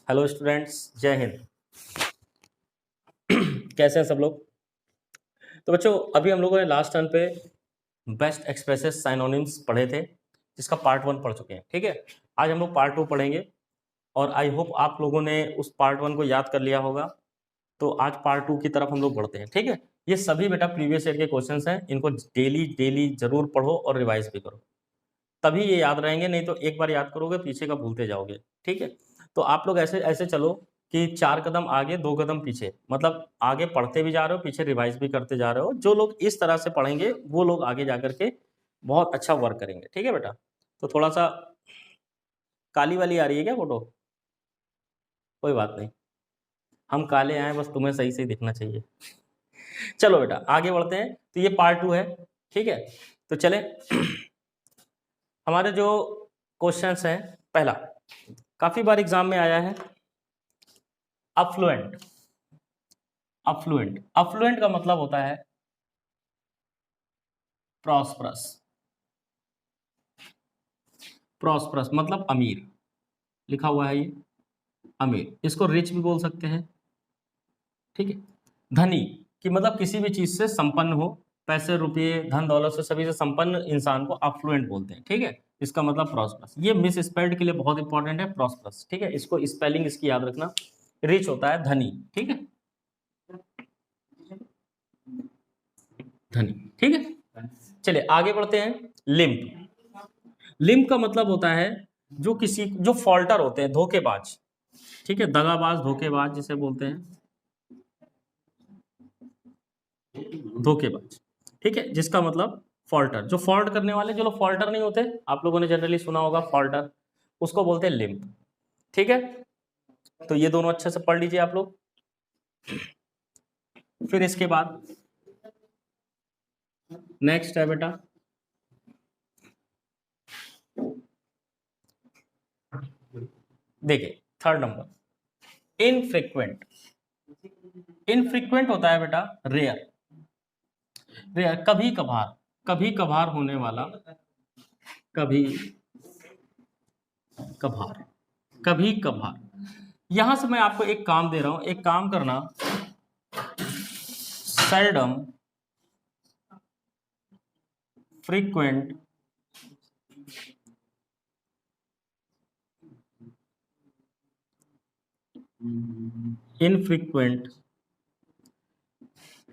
Hello students, जय हिंद। कैसे हैं सब लोग? तो बच्चों, अभी हम लोगों ने लास्ट टर्न पे बेस्ट एक्सप्रेसेस साइनोनिम्स पढ़े थे, जिसका पार्ट 1 पढ़ चुके हैं। ठीक है, आज हम लोग पार्ट 2 पढ़ेंगे और आई होप आप लोगों ने उस पार्ट 1 को याद कर लिया होगा। तो आज पार्ट 2 की तरफ हम लोग बढ़ते हैं। ठीक है, ये सभी बेटा प्रीवियस ईयर के क्वेश्चंस हैं, इनको डेली डेली जरूर पढ़ो और रिवाइज भी करो, तभी ये याद रहेंगे। नहीं तो एक बार याद करोगे पीछे का भूलते जाओगे। ठीक है, तो आप लोग ऐसे ऐसे चलो कि 4 कदम आगे 2 कदम पीछे, मतलब आगे पढ़ते भी जा रहे हो, पीछे रिवाइज भी करते जा रहे हो। जो लोग इस तरह से पढ़ेंगे वो लोग आगे जा करके बहुत अच्छा वर्क करेंगे। ठीक है बेटा, तो थोड़ा सा काली वाली आ रही है क्या फोटो? कोई बात नहीं, हम काले आए, बस तुम्हें सही से दिखना चाहिए। चलो बेटा आगे बढ़ते हैं। तो ये पार्ट 2 है। ठीक है, तो चले हमारे जो क्वेश्चंस हैं, पहला काफी बार एग्जाम में आया है, अफ्लुएंट। अफ्लुएंट का मतलब होता है प्रॉस्परस। प्रॉस्परस मतलब अमीर, लिखा हुआ है ये अमीर। इसको रिच भी बोल सकते हैं। ठीक है, धनी कि मतलब किसी भी चीज से संपन्न हो, पैसे रुपये धन दौलत से सभी से संपन्न इंसान को अफ्लुएंट बोलते हैं। ठीक है, इसका मतलब प्रॉस्परस। ये मिस स्पेल्ड के लिए बहुत इंपॉर्टेंट है प्रॉस्परस। ठीक है, इसको स्पेलिंग इसकी याद रखना। रिच होता है धनी। ठीक है, धनी। ठीक है, चलिए आगे बढ़ते हैं। लिम्प। लिम्प का मतलब होता है जो किसी जो फॉल्टर होते हैं, धोखेबाज। ठीक है, दगाबाज धोखेबाज जिसे बोलते हैं, धोखेबाज। ठीक है, जिसका मतलब फॉल्टर, जो फॉल्ट करने वाले, जो लोग फॉल्टर नहीं होते, आप लोगों ने जनरली सुना होगा फॉल्टर, उसको बोलते हैं लिम्प। ठीक है, तो ये दोनों अच्छे से पढ़ लीजिए आप लोग। फिर इसके बाद नेक्स्ट है बेटा, देखिए थर्ड नंबर, इनफ्रीक्वेंट। इनफ्रीक्वेंट होता है बेटा रेयर। रेयर कभी कभार, कभी कभार होने वाला, कभी कभार, कभी कभार। यहां से मैं आपको एक काम दे रहा हूं, एक काम करना, सेल्डम, फ्रीक्वेंट, इनफ्रीक्वेंट,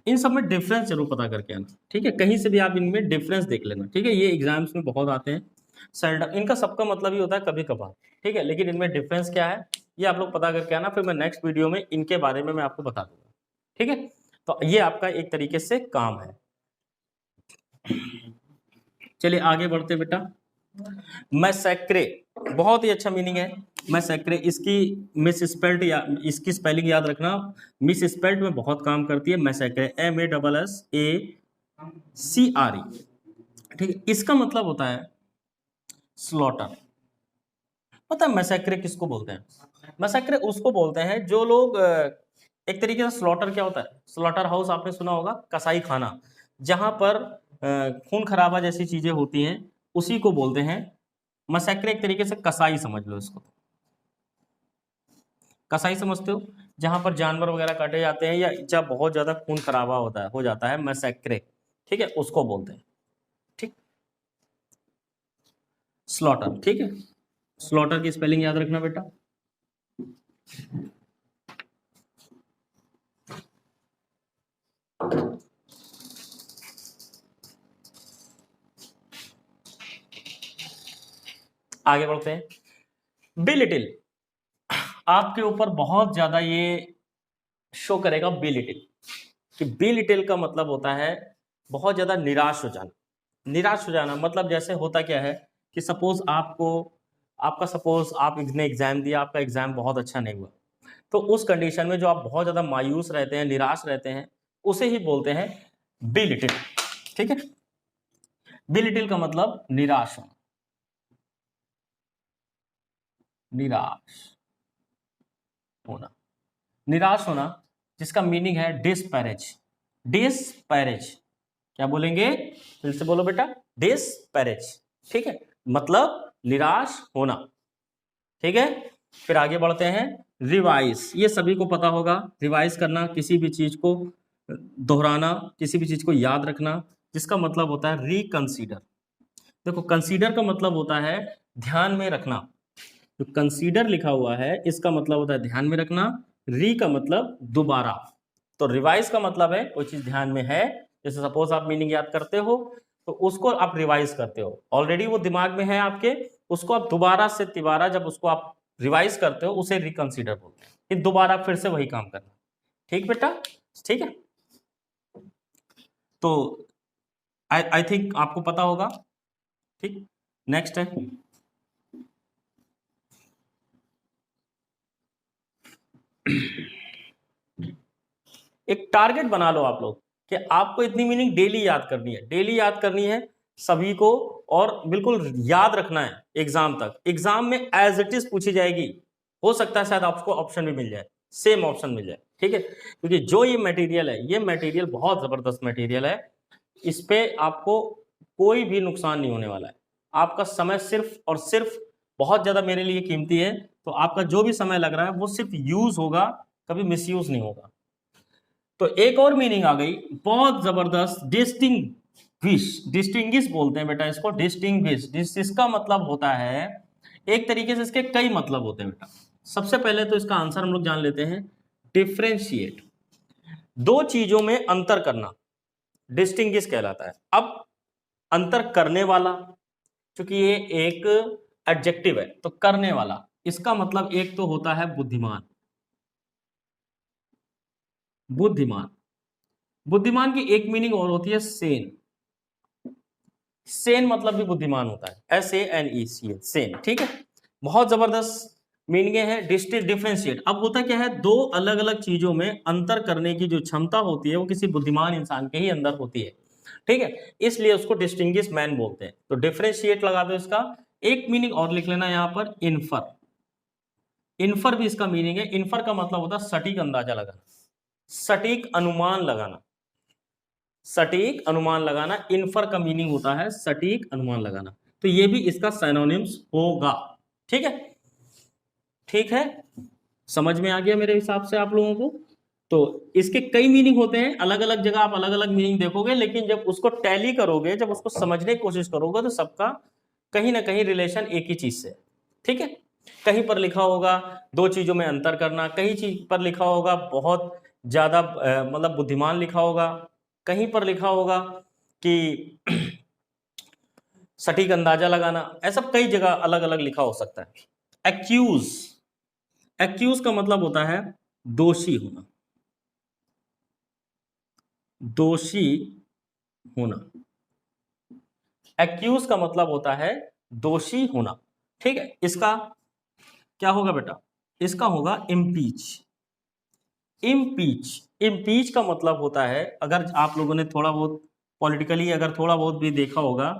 इन सब में डिफरेंस जरूर पता करके आना। ठीक है, कहीं से भी आप इनमें डिफरेंस देख लेना। ठीक है, ये एग्जाम्स में बहुत आते हैं। सेल्डम, इनका सबका मतलब ही होता है कभी कभार। ठीक है, लेकिन इनमें डिफरेंस क्या है ये आप लोग पता करके आना, फिर मैं नेक्स्ट वीडियो में इनके बारे में मैं आपको बता दूंगा। ठीक है, तो ये आपका एक तरीके से काम है। चलिए आगे बढ़ते बेटा। मैसेक्रे, बहुत ही अच्छा मीनिंग है मैसेक्रे। इसकी मिस स्पेल्ड या इसकी स्पेलिंग याद रखना, मिस स्पेल्ड में बहुत काम करती है। मैसेक्रे, MASSACRE। ठीक है, इसका मतलब होता है स्लॉटर। पता है मैसेक्रे किसको बोलते हैं? मैसेक्रे उसको बोलते हैं जो लोग एक तरीके से, स्लॉटर क्या होता है? स्लॉटर हाउस आपने सुना होगा, कसाई खाना, जहां पर खून खराबा जैसी चीजें होती हैं, उसी को बोलते हैं मैसेक्रे। एक तरीके से कसाई समझ लो इसको, कसाई समझते हो, जहां पर जानवर वगैरह काटे जाते हैं या जब बहुत ज्यादा खून खराबा होता है, हो जाता है, मैसेक्रे। ठीक है, उसको बोलते हैं। ठीक, स्लॉटर। ठीक है, स्लॉटर की स्पेलिंग याद रखना बेटा। आगे बढ़ते हैं। बिलिटिल, आपके ऊपर बहुत ज्यादा ये शो करेगा बिलिटिल, कि बिलिटिल का मतलब होता है बहुत ज्यादा निराश हो जाना। निराश हो जाना मतलब जैसे होता क्या है कि सपोज आपको, आपका सपोज आपने एग्जाम दिया, आपका एग्जाम बहुत अच्छा नहीं हुआ, तो उस कंडीशन में जो आप बहुत ज्यादा मायूस रहते हैं, निराश रहते हैं, उसे ही बोलते हैं बिलिटिल। ठीक है, बिलिटिल का मतलब निराश होना, निराश होना, निराश होना, जिसका मीनिंग है डिस्पैरेज। डिस्पैरेज क्या बोलेंगे? फिर से बोलो बेटा, डिस्पैरेज। ठीक है, मतलब निराश होना। ठीक है, फिर आगे बढ़ते हैं। रिवाइज, ये सभी को पता होगा। रिवाइज करना, किसी भी चीज को दोहराना, किसी भी चीज को याद रखना, जिसका मतलब होता है रिकंसीडर। देखो कंसीडर का मतलब होता है ध्यान में रखना। जो कंसीडर लिखा हुआ है इसका मतलब होता है ध्यान में रखना। री का मतलब दोबारा। तो रिवाइज का मतलब है कोई चीज ध्यान में है, जैसे सपोज आप मीनिंग याद करते हो तो उसको आप रिवाइज करते हो, ऑलरेडी वो दिमाग में है आपके, उसको आप दोबारा से तिबारा जब उसको आप रिवाइज करते हो उसे रिकंसीडर बोलते हैं, कि दोबारा फिर से वही काम करना। ठीक बेटा, ठीक है। तो आई थिंक आपको पता होगा। ठीक, नेक्स्ट है एक टारगेट बना लो आप लोग कि आपको इतनी मीनिंग डेली याद करनी है, डेली याद करनी है सभी को, और बिल्कुल याद रखना है एग्जाम तक। एग्जाम में एज इट इज पूछी जाएगी, हो सकता है शायद आपको ऑप्शन भी मिल जाए, सेम ऑप्शन मिल जाए। ठीक है, क्योंकि जो ये मटेरियल है, ये मटेरियल बहुत जबरदस्त मटेरियल है, इस पे आपको कोई भी नुकसान नहीं होने वाला है। आपका समय सिर्फ और सिर्फ बहुत ज्यादा मेरे लिए कीमती है, तो आपका जो भी समय लग रहा है वो सिर्फ यूज होगा, कभी मिसयूज नहीं होगा। तो एक और मीनिंग आ गई बहुत जबरदस्त, डिस्टिंग्विश। डिस्टिंग्विश बोलते हैं बेटा इसको, डिस्टिंग्विश। इसका मतलब होता है, एक तरीके से इसके कई मतलब होते हैं बेटा। सबसे पहले तो इसका आंसर हम लोग जान लेते हैं, डिफ्रेंशिएट, दो चीजों में अंतर करना, डिस्टिंग्विश कहलाता है। अब अंतर करने वाला, क्योंकि ये एक एडजेक्टिव है तो करने वाला, इसका मतलब एक तो होता है बुद्धिमान। बुद्धिमान, बुद्धिमान की एक मीनिंग और होती है सेन। सेन मतलब भी बुद्धिमान होता है, SANE, सेन। ठीक है, बहुत जबरदस्त मीनिंग है। डिफरेंशिएट, अब होता क्या है, दो अलग अलग चीजों में अंतर करने की जो क्षमता होती है वो किसी बुद्धिमान इंसान के ही अंदर होती है। ठीक है, इसलिए उसको डिस्टिंग्विश मैन बोलते हैं। तो डिफरेंशिएट लगा दो इसका। एक मीनिंग और लिख लेना यहां पर, इन्फर। इन्फर भी इसका मीनिंग है। इन्फर का मतलब होता है सटीक अंदाजा लगाना, सटीक अनुमान लगाना, सटीक अनुमान लगाना। इन्फर का मीनिंग होता है सटीक अनुमान लगाना। तो ये भी इसका सिनोनिम्स होगा। ठीक है, ठीक है, समझ में आ गया मेरे हिसाब से आप लोगों को। तो इसके कई मीनिंग होते हैं, अलग अलग जगह आप अलग अलग मीनिंग देखोगे, लेकिन जब उसको टैली करोगे, जब उसको समझने की कोशिश करोगे, तो सबका कहीं ना कहीं रिलेशन एक ही चीज से। ठीक है, कहीं पर लिखा होगा दो चीजों में अंतर करना, कहीं चीज पर लिखा होगा बहुत ज्यादा मतलब बुद्धिमान लिखा होगा, कहीं पर लिखा होगा कि सटीक अंदाजा लगाना, ऐसा कई जगह अलग अलग लिखा हो सकता है। एक्यूज, एक्यूज का मतलब होता है दोषी होना, दोषी होना। एक्यूज का मतलब होता है दोषी होना। ठीक है, इसका क्या होगा बेटा, इसका होगा इम्पीच। इम्पीच, इम्पीच का मतलब होता है, अगर आप लोगों ने थोड़ा बहुत पॉलिटिकली अगर थोड़ा बहुत भी देखा होगा,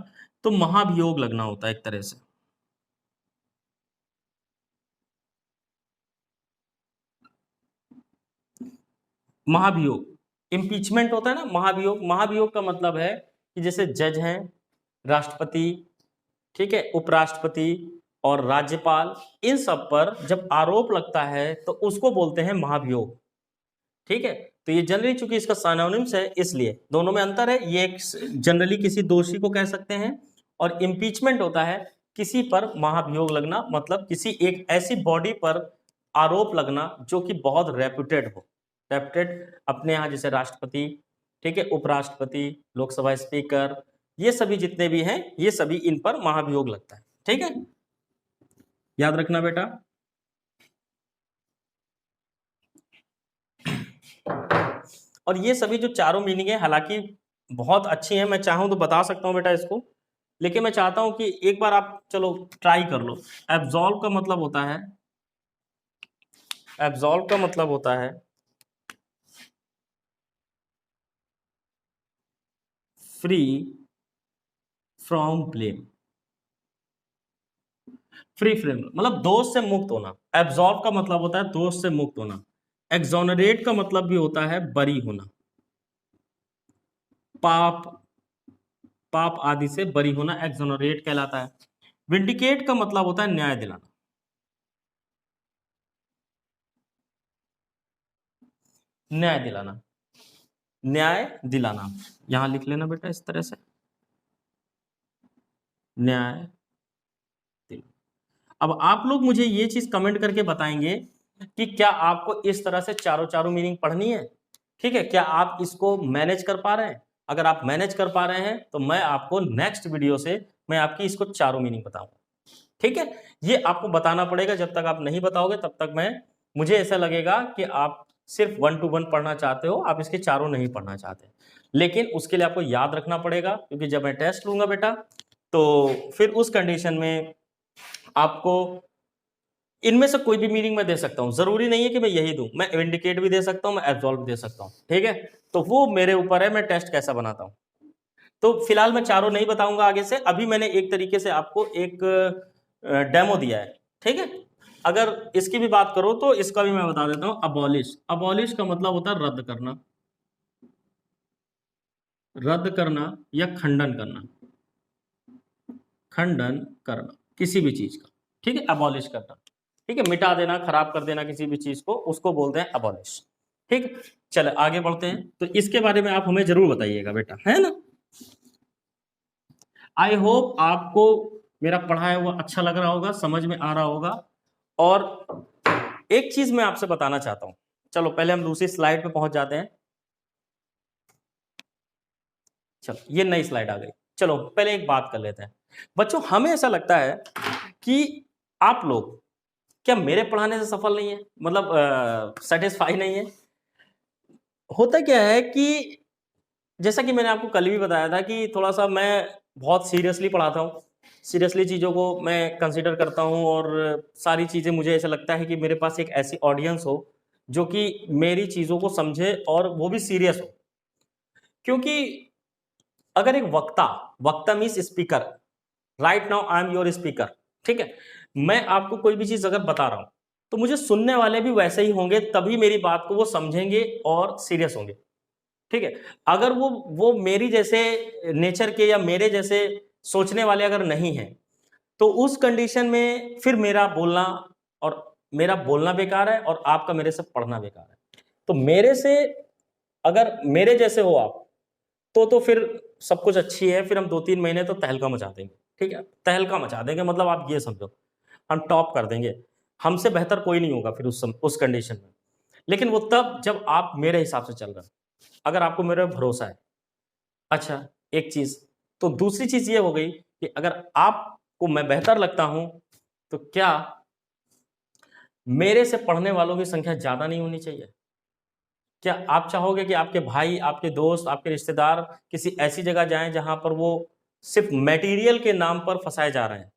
तो महाभियोग लगना होता है एक तरह से। महाभियोग, इम्पीचमेंट होता है ना, महाभियोग। महाभियोग का मतलब है कि जैसे जज हैं, राष्ट्रपति, ठीक है, उपराष्ट्रपति और राज्यपाल, इन सब पर जब आरोप लगता है तो उसको बोलते हैं महाभियोग। ठीक है, तो ये जनरली चूंकि इसका सिनोनिम्स है इसलिए दोनों में अंतर है। ये जनरली किसी दोषी को कह सकते हैं, और इम्पीचमेंट होता है किसी पर महाभियोग लगना, मतलब किसी एक ऐसी बॉडी पर आरोप लगना जो कि बहुत रेप्यूटेड हो। रेप्यूटेड अपने यहाँ जैसे राष्ट्रपति, ठीक है, उपराष्ट्रपति, लोकसभा स्पीकर, ये सभी जितने भी हैं, ये सभी इन पर महाभियोग लगता है। ठीक है, याद रखना बेटा। और ये सभी जो चारों मीनिंग है हालांकि बहुत अच्छी हैं, मैं चाहूं तो बता सकता हूं बेटा इसको, लेकिन मैं चाहता हूं कि एक बार आप चलो ट्राई कर लो। एब्जॉल्व का मतलब होता है, एब्जॉल्व का मतलब होता है free from blame. Free from मतलब दोष से मुक्त होना। एब्जॉल्व का मतलब होता है दोष से मुक्त होना। एक्सोनरेट का मतलब भी होता है बरी होना, पाप, पाप आदि से बरी होना एक्सोनरेट कहलाता है। विंडिकेट का मतलब होता है न्याय दिलाना। न्याय दिलाना, न्याय दिलाना, यहां लिख लेना बेटा इस तरह से, न्याय दिलाना। अब आप लोग मुझे ये चीज कमेंट करके बताएंगे कि क्या आपको इस तरह से चारों चारों मीनिंग पढ़नी है, ठीक है, क्या आप इसको मैनेज कर पा रहे हैं? अगर आप मैनेज कर पा रहे हैं तो मैं आपको नेक्स्ट वीडियो से मैं आपकी इसको चारों मीनिंग बताऊंगा, ठीक है। ये आपको बताना पड़ेगा, जब तक आप नहीं बताओगे तब तक मुझे ऐसा लगेगा कि आप सिर्फ 1 to 1 पढ़ना चाहते हो, आप इसके चारों नहीं पढ़ना चाहते। लेकिन उसके लिए आपको याद रखना पड़ेगा, क्योंकि जब मैं टेस्ट लूंगा बेटा तो फिर उस कंडीशन में आपको इनमें से कोई भी मीनिंग मैं दे सकता हूं, जरूरी नहीं है कि मैं यही दूं, मैं इंडिकेट भी दे सकता हूं, मैं एब्सॉल्व दे सकता हूं, ठीक है। तो वो मेरे ऊपर है, मैं टेस्ट कैसा बनाता हूं। तो फिलहाल मैं चारों नहीं बताऊंगा आगे से, अभी मैंने एक तरीके से आपको एक डेमो दिया है, ठीक है। अगर इसकी भी बात करो तो इसका भी मैं बता देता हूं, अबॉलिश, अबॉलिश का मतलब होता है रद्द करना, रद्द करना या खंडन करना, खंडन करना किसी भी चीज का, ठीक है, अबॉलिश करना, ठीक है, मिटा देना, खराब कर देना किसी भी चीज को, उसको बोलते हैं अबॉलिश, ठीक। चलो आगे बढ़ते हैं, तो इसके बारे में आप हमें जरूर बताइएगा बेटा, है ना। आई होप आपको मेरा पढ़ाया हुआ अच्छा लग रहा होगा, समझ में आ रहा होगा। और एक चीज मैं आपसे बताना चाहता हूं, चलो पहले हम दूसरी स्लाइड पे पहुंच जाते हैं। चलो ये नई स्लाइड आ गई, चलो पहले एक बात कर लेते हैं। बच्चों हमें ऐसा लगता है कि आप लोग क्या मेरे पढ़ाने से सफल नहीं है, मतलब सेटिस्फाई नहीं है। होता क्या है कि जैसा कि मैंने आपको कल भी बताया था कि थोड़ा सा मैं बहुत सीरियसली पढ़ाता हूँ, सीरियसली चीज़ों को मैं कंसिडर करता हूँ, और सारी चीज़ें मुझे ऐसा लगता है कि मेरे पास एक ऐसी ऑडियंस हो जो कि मेरी चीज़ों को समझे और वो भी सीरियस हो। क्योंकि अगर एक वक्ता, वक्ता means speaker, right now I am your speaker, ठीक है, मैं आपको कोई भी चीज़ अगर बता रहा हूँ तो मुझे सुनने वाले भी वैसे ही होंगे, तभी मेरी बात को वो समझेंगे और सीरियस होंगे, ठीक है। अगर वो मेरी जैसे नेचर के या मेरे जैसे सोचने वाले अगर नहीं हैं, तो उस कंडीशन में फिर मेरा बोलना बेकार है और आपका मेरे से पढ़ना बेकार है। तो मेरे से अगर मेरे जैसे हो आप तो फिर सब कुछ अच्छी है, फिर हम 2-3 महीने तो तहलका मचा देंगे, ठीक है, तहलका मचा देंगे, मतलब आप ये समझो हम टॉप कर देंगे, हमसे बेहतर कोई नहीं होगा फिर उस कंडीशन में। लेकिन वो तब जब आप मेरे हिसाब से चल रहे हैं, अगर आपको मेरे पे भरोसा है। अच्छा, एक चीज, तो दूसरी चीज ये हो गई कि अगर आपको मैं बेहतर लगता हूं तो क्या मेरे से पढ़ने वालों की संख्या ज्यादा नहीं होनी चाहिए? क्या आप चाहोगे कि आपके भाई, आपके दोस्त, आपके रिश्तेदार किसी ऐसी जगह जाएं जहां पर वो सिर्फ मटेरियल के नाम पर फंसाए जा रहे हैं?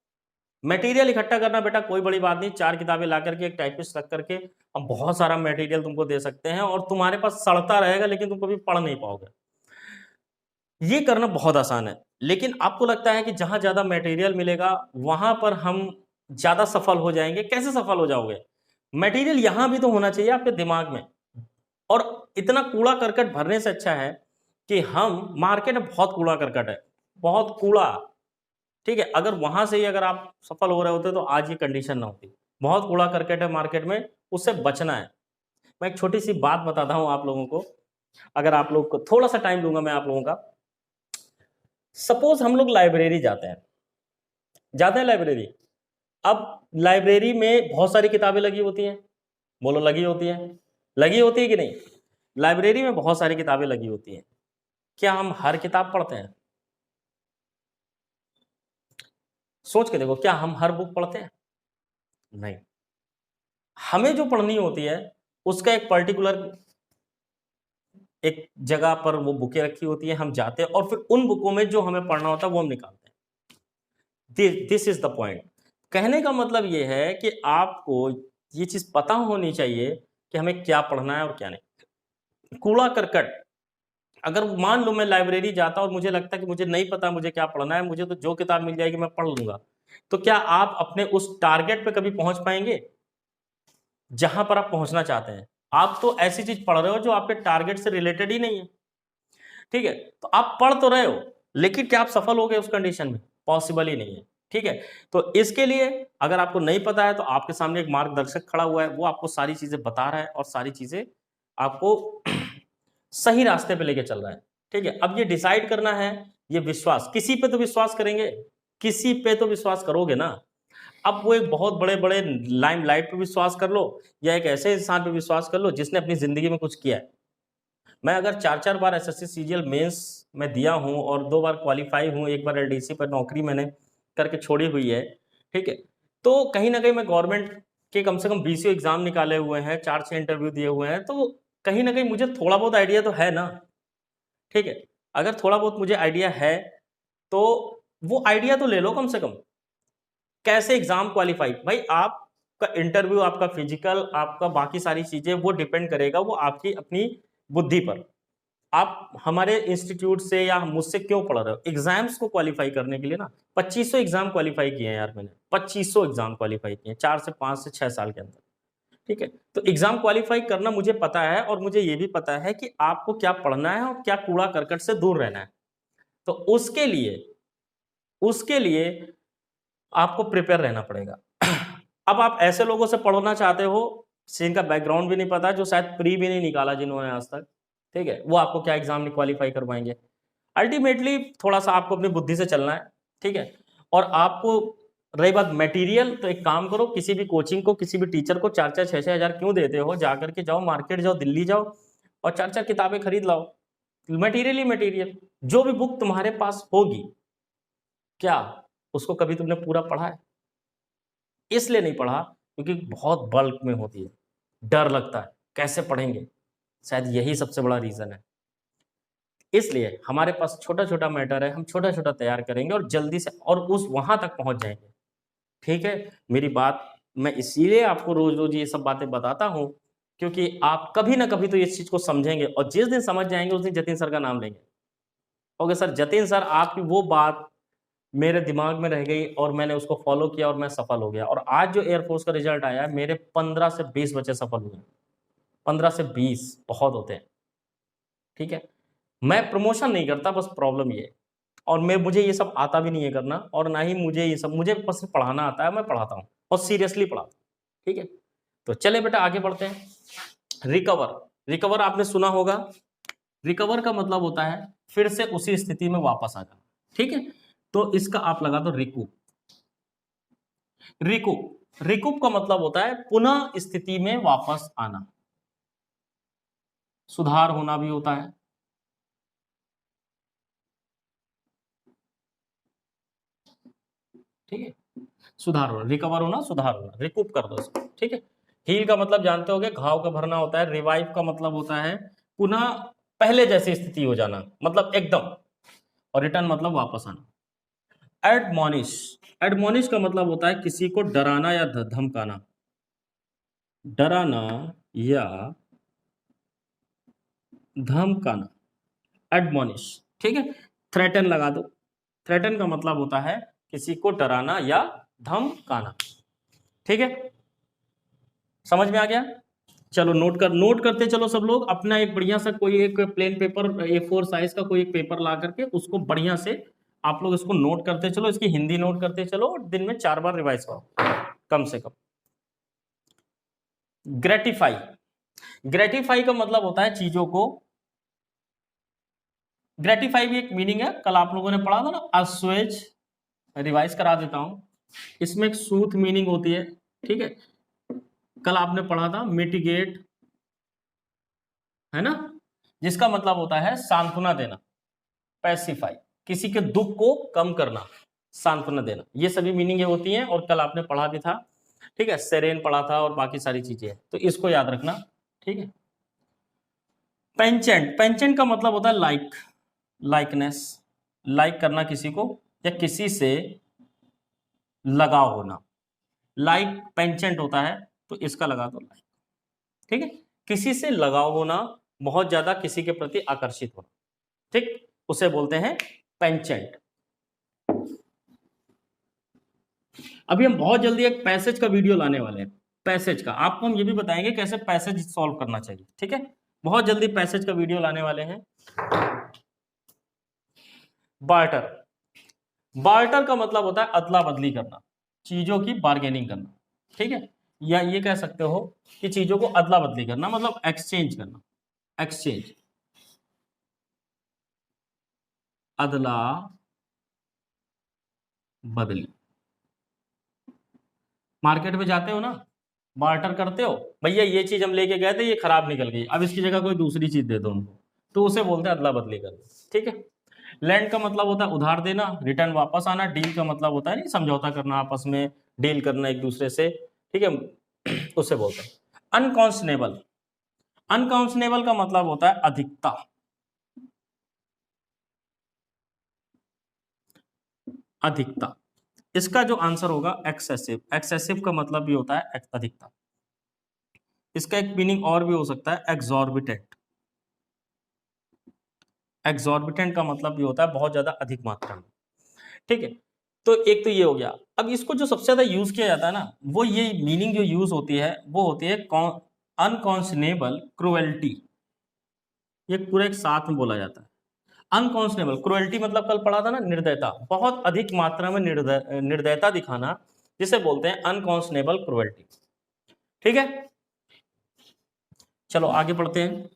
मटेरियल इकट्ठा करना बेटा कोई बड़ी बात नहीं, 4 किताबें ला करके एक टाइपिस्ट रख करके हम बहुत सारा मटेरियल तुमको दे सकते हैं और तुम्हारे पास सड़ता रहेगा, लेकिन तुम कभी पढ़ नहीं पाओगे। ये करना बहुत आसान है, लेकिन आपको लगता है कि जहां ज्यादा मटेरियल मिलेगा वहां पर हम ज्यादा सफल हो जाएंगे। कैसे सफल हो जाओगे? मटेरियल यहां भी तो होना चाहिए आपके दिमाग में, और इतना कूड़ा करकट भरने से अच्छा है कि हम, मार्केट में बहुत कूड़ा करकट है, बहुत कूड़ा, ठीक है, अगर वहां से ही अगर आप सफल हो रहे होते तो आज ये कंडीशन ना होती। बहुत कूड़ा करकट है मार्केट में, उससे बचना है। मैं एक छोटी सी बात बताता हूं आप लोगों को, अगर आप लोग को थोड़ा सा टाइम दूंगा मैं आप लोगों का। सपोज हम लोग लाइब्रेरी जाते हैं लाइब्रेरी। अब लाइब्रेरी में बहुत सारी किताबें लगी होती हैं, बोलो लगी होती हैं, लगी होती है कि नहीं? लाइब्रेरी में बहुत सारी किताबें लगी होती हैं, क्या हम हर किताब पढ़ते हैं? सोच के देखो, क्या हम हर बुक पढ़ते हैं? नहीं। हमें जो पढ़नी होती है उसका एक पर्टिकुलर एक जगह पर वो बुकें रखी होती है, हम जाते हैं और फिर उन बुकों में जो हमें पढ़ना होता है वो हम निकालते हैं। This is the point. कहने का मतलब ये है कि आपको ये चीज पता होनी चाहिए कि हमें क्या पढ़ना है और क्या नहीं। कूड़ा करकट, अगर मान लो मैं लाइब्रेरी जाता और मुझे लगता है कि मुझे नहीं पता मुझे क्या पढ़ना है, मुझे तो जो किताब मिल जाएगी मैं पढ़ लूंगा, तो क्या आप अपने उस टारगेट पे कभी पहुंच पाएंगे जहां पर आप पहुंचना चाहते हैं? आप तो ऐसी चीज पढ़ रहे हो जो आपके टारगेट से रिलेटेड ही नहीं है, ठीक है। तो आप पढ़ तो रहे हो, लेकिन क्या आप सफल हो गए उस कंडीशन में? पॉसिबल ही नहीं है, ठीक है। तो इसके लिए अगर आपको नहीं पता है तो आपके सामने एक मार्गदर्शक खड़ा हुआ है, वो आपको सारी चीजें बता रहा है और सारी चीजें आपको सही रास्ते पे लेके चल रहा है। ठीक है, अब ये डिसाइड करना है, ये विश्वास, किसी पे तो विश्वास करेंगे, किसी पे तो विश्वास करोगे ना। अब वो एक बहुत बड़े बड़े लाइमलाइट पे विश्वास कर लो, या एक ऐसे इंसान पे विश्वास कर लो जिसने अपनी जिंदगी में कुछ किया है। मैं अगर 4-4 बार एसएससी सीजीएल मेंस में दिया हूं और 2 बार क्वालिफाई हूं, एक बार एलडीसी पर नौकरी मैंने करके छोड़ी हुई है, ठीक है, तो कहीं ना कहीं मैं गवर्नमेंट के कम से कम 20 एग्जाम निकाले हुए हैं, 4-6 इंटरव्यू दिए हुए हैं, तो कहीं ना कहीं मुझे थोड़ा बहुत आइडिया तो है ना। ठीक है, अगर थोड़ा बहुत मुझे आइडिया है तो वो आइडिया तो ले लो कम से कम। कैसे एग्जाम क्वालिफाई, भाई आपका इंटरव्यू, आपका फिजिकल, आपका बाकी सारी चीजें वो डिपेंड करेगा, वो आपकी अपनी बुद्धि पर। आप हमारे इंस्टीट्यूट से या मुझसे क्यों पढ़ रहे हो? एग्जाम्स को क्वालिफाई करने के लिए ना। 2500 एग्जाम क्वालिफाई किए हैं यार मैंने, 2500 एग्जाम क्वालिफाई किए हैं 4 से 5 से 6 साल के अंदर। ठीक है, तो एग्जाम क्वालिफाई करना मुझे पता है, और मुझे ये भी पता है कि आपको क्या पढ़ना है और क्या कूड़ा करकट से दूर रहना है। तो उसके लिए आपको प्रिपेयर रहना पड़ेगा। अब आप ऐसे लोगों से पढ़ना चाहते हो जिनका बैकग्राउंड भी नहीं पता, जो शायद प्री भी नहीं निकाला जिन्होंने आज तक, ठीक है, वो आपको क्या एग्जाम नहीं क्वालिफाई करवाएंगे? अल्टीमेटली थोड़ा सा आपको अपनी बुद्धि से चलना है। ठीक है, और आपको रही बात मटेरियल, तो एक काम करो, किसी भी कोचिंग को, किसी भी टीचर को 4-4 6-6 हज़ार क्यों देते हो? जाकर के जाओ, मार्केट जाओ, दिल्ली जाओ और 4-4 किताबें खरीद लाओ। मटेरियल ही मटेरियल, जो भी बुक तुम्हारे पास होगी, क्या उसको कभी तुमने पूरा पढ़ा है? इसलिए नहीं पढ़ा क्योंकि बहुत बल्क में होती है, डर लगता है कैसे पढ़ेंगे, शायद यही सबसे बड़ा रीजन है। इसलिए हमारे पास छोटा छोटा मैटर है, हम छोटा छोटा तैयार करेंगे और जल्दी से और उस वहां तक पहुंच जाएंगे। ठीक है, मेरी बात, मैं इसीलिए आपको रोज रोज ये सब बातें बताता हूं, क्योंकि आप कभी ना कभी तो इस चीज को समझेंगे, और जिस दिन समझ जाएंगे उस दिन जतिन सर का नाम लेंगे। ओके सर, जतिन सर आपकी वो बात मेरे दिमाग में रह गई और मैंने उसको फॉलो किया और मैं सफल हो गया। और आज जो एयरफोर्स का रिजल्ट आया, मेरे 15 से 20 बच्चे सफल हुए। 15 से 20 बहुत होते हैं। ठीक है, मैं प्रमोशन नहीं करता, बस प्रॉब्लम ये है। और मुझे ये सब आता भी नहीं है करना, और ना ही मुझे ये सब, मुझे बस पढ़ाना आता है, मैं पढ़ाता हूँ और सीरियसली पढ़ाता हूँ। ठीक है, तो चले बेटा आगे बढ़ते हैं। रिकवर, रिकवर आपने सुना होगा। रिकवर का मतलब होता है फिर से उसी स्थिति में वापस आ जाना। ठीक है, तो इसका आप लगा दो रिकूप। रिकूप, रिकूप का मतलब होता है पुनः स्थिति में वापस आना, सुधार होना भी होता है। ठीक है, सुधार होना, रिकवर होना, सुधार होना, रिकूप कर दो इसको। ठीक है, हील का मतलब जानते होगे, घाव का भरना होता है। रिवाइव का मतलब होता है पुनः पहले जैसी स्थिति हो जाना, मतलब एकदम। और रिटर्न मतलब वापस आना। एडमोनिश, एडमोनिश का मतलब होता है किसी को डराना या धमकाना, डराना या धमकाना, एडमोनिश। ठीक है, थ्रेटन लगा दो। थ्रेटन का मतलब होता है किसी को डराना या धमकाना। ठीक है, समझ में आ गया? चलो नोट करते चलो सब लोग अपना एक बढ़िया सा कोई एक प्लेन पेपर A4 साइज का कोई एक पेपर ला करके उसको बढ़िया से आप लोग इसको नोट करते चलो, इसकी हिंदी नोट करते चलो, और दिन में 4 बार रिवाइज करो कम से कम। ग्रेटिफाई, ग्रेटिफाई का मतलब होता है चीजों को, ग्रेटिफाई भी एक मीनिंग है, कल आप लोगों ने पढ़ा था ना अस्वेज, रिवाइज करा देता हूं। इसमें एक सूथ मीनिंग होती है। ठीक है, कल आपने पढ़ा था मिटिगेट, है ना, जिसका मतलब होता है सांत्वना देना। पैसिफाई, किसी के दुख को कम करना, सांत्वना देना, ये सभी मीनिंग होती हैं, और कल आपने पढ़ा भी था। ठीक है, सेरेन पढ़ा था और बाकी सारी चीजें हैं, तो इसको याद रखना। ठीक है, पेंचेंट, पेंचेंट का मतलब होता है लाइक, लाइकनेस, लाइक करना किसी को या किसी से लगाव होना, लाइक पेंचेंट होता है, तो इसका लगा दो लाइक। ठीक है, किसी से लगाव होना, बहुत ज्यादा किसी के प्रति आकर्षित होना, ठीक, उसे बोलते हैं पेंचेंट। अभी हम बहुत जल्दी एक पैसेज का वीडियो लाने वाले हैं। पैसेज का आपको हम ये भी बताएंगे कैसे पैसेज सॉल्व करना चाहिए। ठीक है, बहुत जल्दी पैसेज का वीडियो लाने वाले हैं। बार्टर, बार्टर का मतलब होता है अदला बदली करना, चीजों की बार्गेनिंग करना। ठीक है, या ये कह सकते हो कि चीजों को अदला बदली करना, मतलब एक्सचेंज करना, एक्सचेंज, अदला बदली। मार्केट में जाते हो ना, बार्टर करते हो, भैया ये चीज हम लेके गए थे, ये खराब निकल गई, अब इसकी जगह कोई दूसरी चीज दे दो उनको, तो उसे बोलते हैं अदला बदली कर दो, ठीक है। लैंड का मतलब होता है उधार देना, रिटर्न वापस आना। डील का मतलब होता है नहीं समझौता करना, आपस में डील करना एक दूसरे से, ठीक है, उससे बोलते हैं। अनकॉन्सनेबल, अनकॉन्सनेबल का मतलब होता है अधिकता, अधिकता। इसका जो आंसर होगा एक्सेसिव, एक्सेसिव का मतलब भी होता है अधिकता। इसका एक मीनिंग और भी हो सकता है एक्सॉर्बिटेंट, एक्सॉर्बिटेंट का मतलब भी होता है बहुत ज्यादा अधिक मात्रा में, ठीक है। तो एक तो ये हो गया। अब इसको जो सबसे ज्यादा यूज किया जाता है ना, वो ये मीनिंग जो यूज होती है वो होती है अनकॉन्सनेबल क्रुएल्टी, ये पूरा एक साथ में बोला जाता है। अनकॉन्सनेबल क्रुएल्टी मतलब कल पढ़ा था ना, निर्दयता, बहुत अधिक मात्रा में निर्दयता दिखाना, जिसे बोलते हैं अनकॉन्सनेबल क्रुएल्टी, ठीक है। चलो आगे बढ़ते हैं।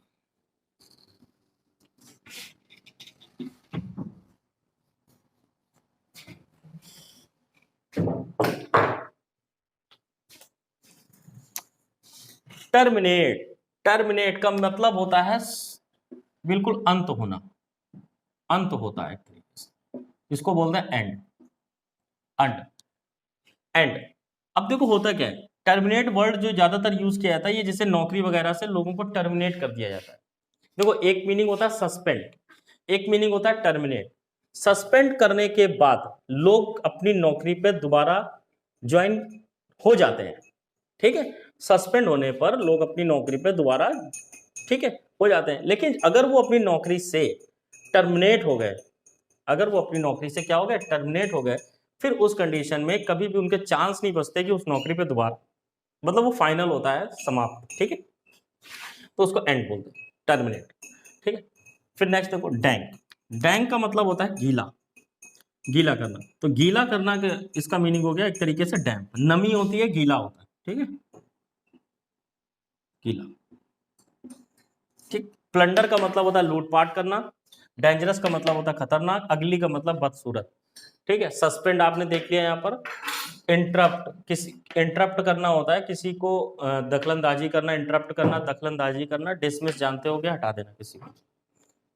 टर्मिनेट, टर्मिनेट का मतलब होता है बिल्कुल अंत होना, अंत होता है एक तरीके से, इसको बोलते हैं एंड, अंड, एंड। अब देखो होता क्या है, टर्मिनेट वर्ड जो ज्यादातर यूज किया जाता है, ये जैसे नौकरी वगैरह से लोगों को टर्मिनेट कर दिया जाता है। देखो एक मीनिंग होता है सस्पेंड, एक मीनिंग होता है टर्मिनेट। सस्पेंड करने के बाद लोग अपनी नौकरी पे दोबारा ज्वाइन हो जाते हैं, ठीक है। सस्पेंड होने पर लोग अपनी नौकरी पे दोबारा, ठीक है, हो जाते हैं। लेकिन अगर वो अपनी नौकरी से टर्मिनेट हो गए, अगर वो अपनी नौकरी से क्या हो गए, टर्मिनेट हो गए, फिर उस कंडीशन में कभी भी उनके चांस नहीं बचते कि उस नौकरी पे दोबारा, मतलब वो फाइनल होता है, समाप्त, ठीक है। तो उसको एंड बोलते हैं, टर्मिनेट, ठीक है। फिर नेक्स्ट देखो डैंक, डैंक का मतलब होता है गीला, गीला करना। तो गीला करना के इसका मीनिंग हो गया एक तरीके से डैम्प, नमी होती है, गीला होता है, ठीक है, गीला, ठीक। प्लंडर का मतलब होता है लूटपाट करना, डेंजरस का मतलब होता है खतरनाक, अगली का मतलब बदसूरत, ठीक है। सस्पेंड आपने देख लिया यहाँ पर। इंटरप्ट, किसी इंटरप्ट करना होता है किसी को, दखलंदाजी करना, इंटरप्ट करना, दखलंदाजी करना। डिसमिस जानते हो क्या, हटा देना किसी को,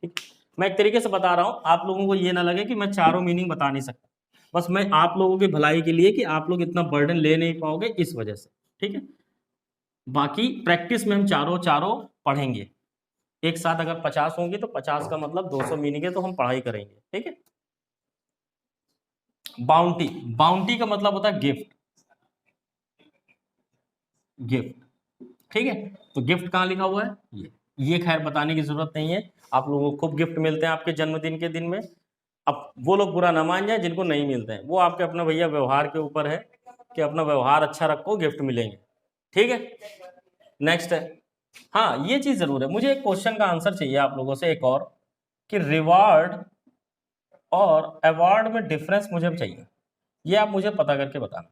ठीक। मैं एक तरीके से बता रहा हूं, आप लोगों को ये ना लगे कि मैं चारों मीनिंग बता नहीं सकता, बस मैं आप लोगों की भलाई के लिए, कि आप लोग इतना बर्डन ले नहीं पाओगे इस वजह से, ठीक है। बाकी प्रैक्टिस में हम चारों चारों पढ़ेंगे एक साथ। अगर 50 होंगी तो 50 का मतलब 200 मीनिंग है, तो हम पढ़ाई करेंगे, ठीक है। बाउंटी, बाउंटी का मतलब होता है गिफ्ट, गिफ्ट, ठीक है। तो गिफ्ट कहाँ लिखा हुआ है, ये खैर बताने की जरूरत नहीं है, आप लोगों को खूब गिफ्ट मिलते हैं आपके जन्मदिन के दिन में। अब वो लोग बुरा ना मान जाए जिनको नहीं मिलते हैं, वो आपके अपना भैया व्यवहार के ऊपर है, कि अपना व्यवहार अच्छा रखो, गिफ्ट मिलेंगे, ठीक है। नेक्स्ट है, हाँ ये चीज जरूर है, मुझे एक क्वेश्चन का आंसर चाहिए आप लोगों से एक और, कि रिवार्ड और अवार्ड में डिफरेंस मुझे चाहिए, ये आप मुझे पता करके बताना,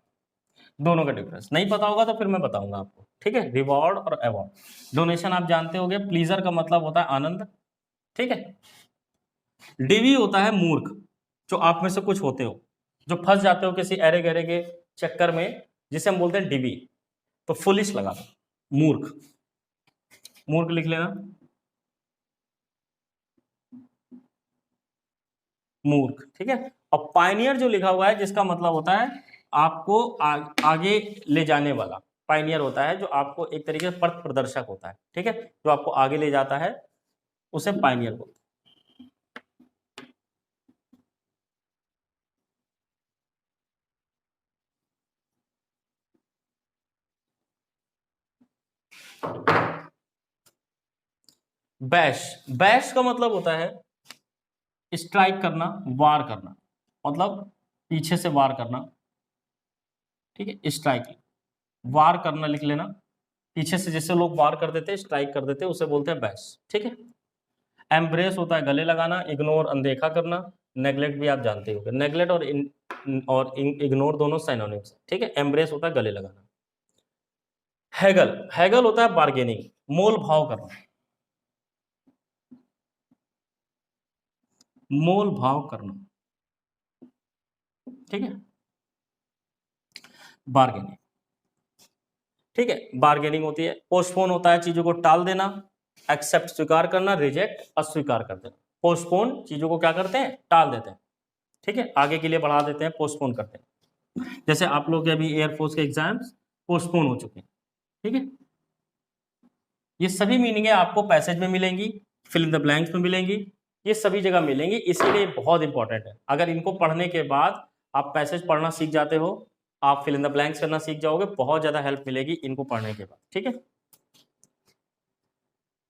दोनों का डिफरेंस। नहीं पता होगा तो फिर मैं बताऊंगा आपको, ठीक है। रिवॉर्ड और अवार्ड। डोनेशन आप जानते होंगे, प्लीजर का मतलब होता है आनंद, ठीक है। डिवी होता है मूर्ख, जो आप में से कुछ होते हो, जो फंस जाते हो किसी अरे गरे के चक्कर में, जिसे हम बोलते हैं डिवी। तो फुलिश लगा दो, मूर्ख, मूर्ख लिख लेना, मूर्ख, ठीक है। और पाइनियर जो लिखा हुआ है, जिसका मतलब होता है आपको आगे ले जाने वाला, पाइनियर होता है जो आपको एक तरीके से पथ प्रदर्शक होता है, ठीक है, जो आपको आगे ले जाता है, उसे पाइनियर बोलते हैं। बैश, बैश का मतलब होता है स्ट्राइक करना, वार करना, मतलब पीछे से वार करना, ठीक है, स्ट्राइक, वार करना लिख लेना, पीछे से जैसे लोग वार कर देते, स्ट्राइक कर देते, उसे बोलते हैं बैश, ठीक है। एम्ब्रेस होता है गले लगाना, इग्नोर अनदेखा करना, नेग्लेक्ट भी आप जानते हो, नेग्लेक्ट और इग्नोर दोनों साइनोनिम्स, ठीक है। एम्ब्रेस होता है गले लगाना, हैगल, हैगल होता है बार्गेनिंग, मोल भाव करना, मोल भाव करना, ठीक है, बार्गेनिंग, ठीक है, बार्गेनिंग होती है। पोस्टपोन होता है चीजों को टाल देना, एक्सेप्ट स्वीकार करना, रिजेक्ट अस्वीकार कर देना। पोस्टपोन चीजों को क्या करते हैं, टाल देते हैं, ठीक है, आगे के लिए बढ़ा देते हैं, पोस्टपोन करते हैं। जैसे आप लोग के अभी एयरफोर्स के एग्जाम्स पोस्टपोन हो चुके हैं, ठीक है। ये सभी मीनिंगें आपको पैसेज में मिलेंगी, फिल इन द ब्लैंक्स में मिलेंगी, ये सभी जगह मिलेंगी, इसीलिए बहुत इंपॉर्टेंट है। अगर इनको पढ़ने के बाद आप पैसेज पढ़ना सीख जाते हो, आप फिल इन द ब्लैंक्स करना सीख जाओगे, बहुत ज्यादा हेल्प मिलेगी इनको पढ़ने के बाद, ठीक है।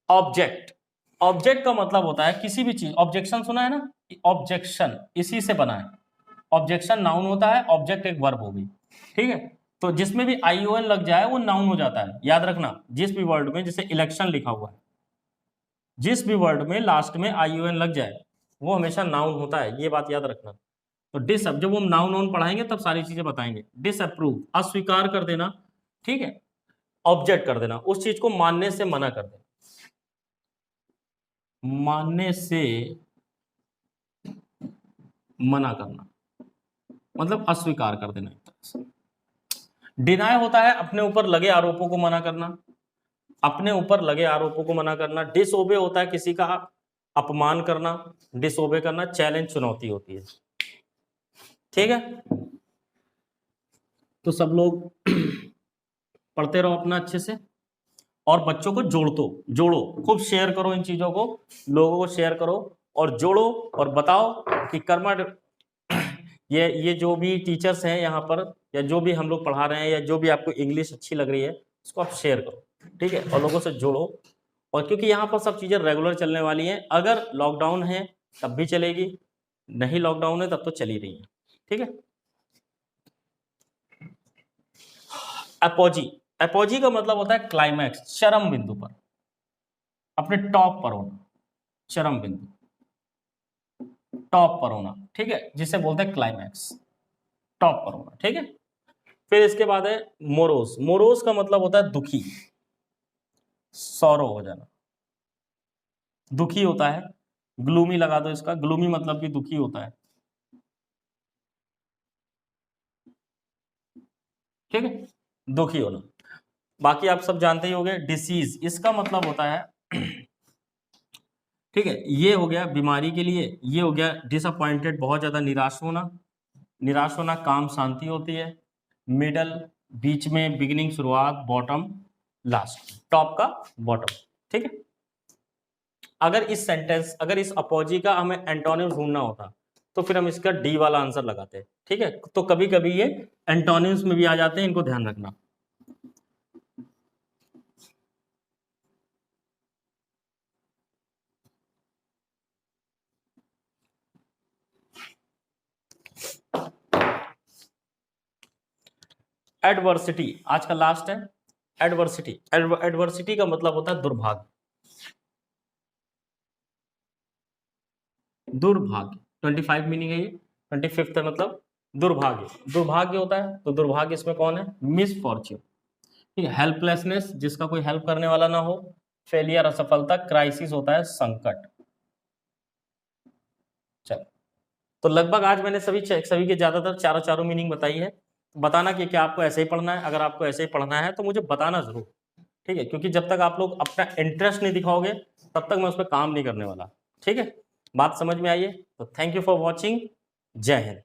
ऑब्जेक्ट, ऑब्जेक्ट का मतलब होता है किसी भी चीज, ऑब्जेक्शन सुना है ना, ऑब्जेक्शन इसी से बना है। ऑब्जेक्शन नाउन होता है, ऑब्जेक्ट एक वर्ब होगी, ठीक है। तो जिसमें भी आईओएन लग जाए वो नाउन हो जाता है, याद रखना। जिस भी वर्ड में, जैसे इलेक्शन लिखा हुआ है, जिस भी वर्ड में लास्ट में आईओएन लग जाए वो हमेशा नाउन होता है, ये बात याद रखना। तो जब हम नाउन नाउन पढ़ाएंगे तब सारी चीजें बताएंगे। डिसअप्रूव, अस्वीकार कर देना, ठीक है। ऑब्जेक्ट कर देना, उस चीज को मानने से मना कर देना, मानने से मना करना, मतलब अस्वीकार कर देना एक तरह से। डिनाय होता है अपने ऊपर लगे आरोपों को मना करना, अपने ऊपर लगे आरोपों को मना करना। डिसओबे होता है किसी का अपमान करना, डिसओबे करना, चैलेंज चुनौती होती है, ठीक है। तो सब लोग पढ़ते रहो अपना अच्छे से, और बच्चों को जोड़ो, खूब शेयर करो इन चीजों को, लोगों को शेयर करो और जोड़ो, और बताओ कि कर्मा ये जो भी टीचर्स हैं यहाँ पर, या जो भी हम लोग पढ़ा रहे हैं, या जो भी आपको इंग्लिश अच्छी लग रही है, उसको आप शेयर करो, ठीक है, और लोगों से जोड़ो। और क्योंकि यहाँ पर सब चीजें रेगुलर चलने वाली हैं, अगर लॉकडाउन है तब भी चलेगी, नहीं लॉकडाउन है तब तो चली रही है, ठीक है। एपोजी, एपोजी का मतलब होता है क्लाइमैक्स, चरम बिंदु पर, अपने टॉप पर होना, चरम बिंदु, टॉप पर होना, ठीक है, जिसे बोलते हैं क्लाइमैक्स, टॉप पर होना, ठीक है। फिर इसके बाद है मोरोस, मोरोस का मतलब होता है दुखी, सौरो हो जाना, दुखी होता है, ग्लूमी लगा दो इसका, ग्लूमी मतलब भी दुखी होता है, ठीक है, दुखी होना। बाकी आप सब जानते ही होंगे। डिसीज, इसका मतलब होता है ठीक है, ये हो गया बीमारी के लिए, ये हो गया डिसअपॉइंटेड, बहुत ज्यादा निराश होना, निराश होना, काम शांति होती है, मिडल बीच में, बिगिनिंग शुरुआत, बॉटम लास्ट, टॉप का बॉटम, ठीक है। अगर इस सेंटेंस, अगर इस अपोजी का हमें एंटोनिम ढूंढना होता तो फिर हम इसका डी वाला आंसर लगाते हैं, ठीक है। तो कभी कभी ये एंटोनिम्स में भी आ जाते हैं, इनको ध्यान रखना। एडवर्सिटी आज का लास्ट है। एडवर्सिटी, एडवर्सिटी का मतलब होता है दुर्भाग्य, दुर्भाग्य 25 मीनिंग है ये, 25 है मतलब दुर्भाग्य, दुर्भाग्य होता है। तो दुर्भाग्य इसमें कौन है, मिस फॉर्च्यून, ठीक है। हेल्पलेसनेस, जिसका कोई हेल्प करने वाला ना हो, फेलियर असफलता, क्राइसिस होता है संकट। चलो, तो लगभग आज मैंने सभी के ज्यादातर चारों मीनिंग बताई है। बताना कि क्या आपको ऐसे ही पढ़ना है, अगर आपको ऐसे ही पढ़ना है तो मुझे बताना जरूर, ठीक है, क्योंकि जब तक आप लोग अपना इंटरेस्ट नहीं दिखाओगे तब तक मैं उस पर काम नहीं करने वाला, ठीक है। बात समझ में आई है? तो थैंक यू फॉर वॉचिंग, जय हिंद।